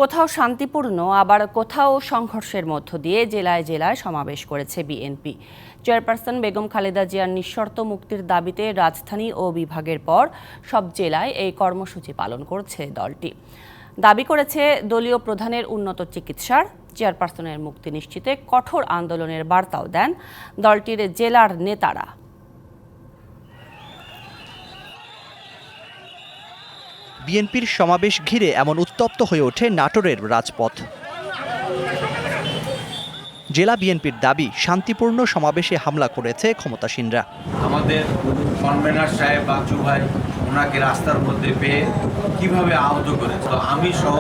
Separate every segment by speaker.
Speaker 1: কোথাও শান্তিপূর্ণ আবার কোথাও সংঘর্ষের মধ্য দিয়ে জেলায় জেলায় সমাবেশ করেছে বিএনপি। চেয়ারপারসন বেগম খালেদা জিয়ার নিঃশর্ত মুক্তির দাবিতে রাজধানী ও বিভাগের পর সব জেলায় এই কর্মসূচি পালন করছে দলটি। দাবি করেছে দলীয় প্রধানের উন্নত চিকিৎসার, চেয়ারপারসনের মুক্তি নিশ্চিতে কঠোর আন্দোলনের বার্তাও দেন দলটির জেলার নেতারা।
Speaker 2: বিএনপির সমাবেশ ঘিরে এমন উত্তপ্ত হয়ে ওঠে নাটোরের রাজপথ। জেলা বিএনপির দাবি, শান্তিপূর্ণ সমাবেশে হামলা করেছে ক্ষমতাসীনরা।
Speaker 3: আমাদের কনভেনার সাহেব বাচ্চু ভাই ওনাকে রাস্তার মধ্যে পেয়ে কিভাবে আহত করেছে, তো আমি সহ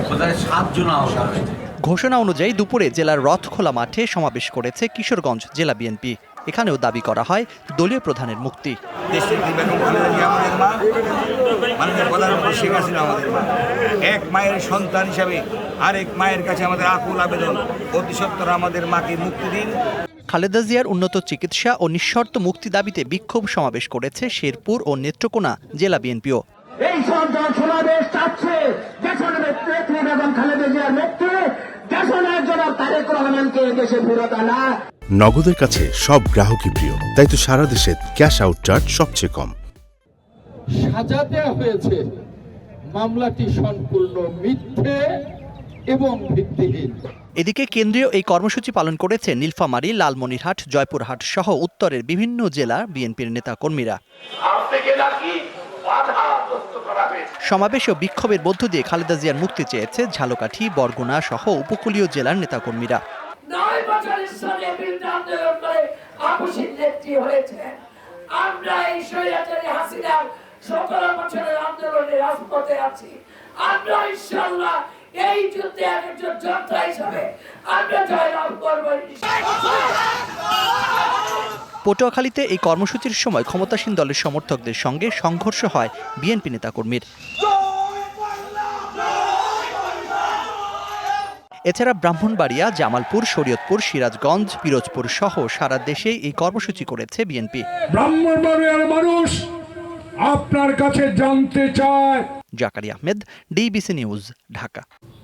Speaker 3: বোধহয় 7 জন আহত হয়েছে।
Speaker 2: ঘোষণা অনুযায়ী দুপুরে জেলার রথখোলা মাঠে সমাবেশ করেছে কিশোরগঞ্জ জেলা বিএনপি। এখানেও দাবি করা হয় দলীয় প্রধানের মুক্তি।
Speaker 4: এক মায়ের সন্তান হিসাবে আরেক মায়ের কাছে আমাদের আকুল আবেদন, অতি সত্বর আমাদের মাকে মুক্তি দিন।
Speaker 2: খালেদা জিয়ার উন্নত চিকিৎসা ও নিঃশর্ত মুক্তি দাবিতে বিক্ষোভ সমাবেশ করেছে শেরপুর ও নেত্রকোনা জেলা বিএনপিও।
Speaker 5: এই সরকার সমাবেশ চাচ্ছে দেশনেত্রী বেগম খালেদা জিয়ার মুক্তি, দেশনের জন্য তারেক রহমানকে দেশে ফেরত আনা।
Speaker 6: নগদের কাছে সব গ্রাহকই প্রিয়, তাই তো সারা দেশে ক্যাশ আউট চার্জ সবচেয়ে কম।
Speaker 7: সাজাতে হয়েছে মামলাটি সম্পূর্ণ মিথ্যে এবং ভিত্তিহীন।
Speaker 2: এদিকে কেন্দ্রীয় এই কর্মসূচি পালন করেছে নীলফামারী, লালমনিরহাট, জয়পুরহাট সহ উত্তরের বিভিন্ন জেলার বিএনপির নেতা কর্মীরা। সমাবেশ ও বিক্ষোভের মধ্য দিয়ে খালেদা জিয়ার মুক্তি চেয়েছে ঝালকাঠি, বরগুনা সহ উপকূলীয় জেলার নেতাকর্মীরা।
Speaker 8: 9 বছর ইসলামের বিরুদ্ধে আন্দোলন করে আপসীন নেত্রী হয়েছে। আমরা এই স্বৈরাচারী হাসিনার 17 বছরের আন্দোলনে রাজপথে আছি। আমরা ইনশাআল্লাহ এই যুদ্ধে একজন যোদ্ধা হিসাবে আমরা জয়লাভ করব।
Speaker 2: পটুয়াখালীতে এই কর্মসূচির সময় ক্ষমতাসীন দলের সমর্থকদের সঙ্গে সংঘর্ষ হয় বিএনপি নেতাকর্মীর। এছাড়া ব্রাহ্মণবাড়িয়া, জামালপুর, শরীয়তপুর, সিরাজগঞ্জ, পিরোজপুর সহ সারা দেশে এই কর্মসূচি করেছে বিএনপি।
Speaker 9: ব্রাহ্মণবাড়িয়ার মানুষ আপনার কাছে জানতে চায়।
Speaker 2: Zakaria Ahmed, DBC news, Dhaka.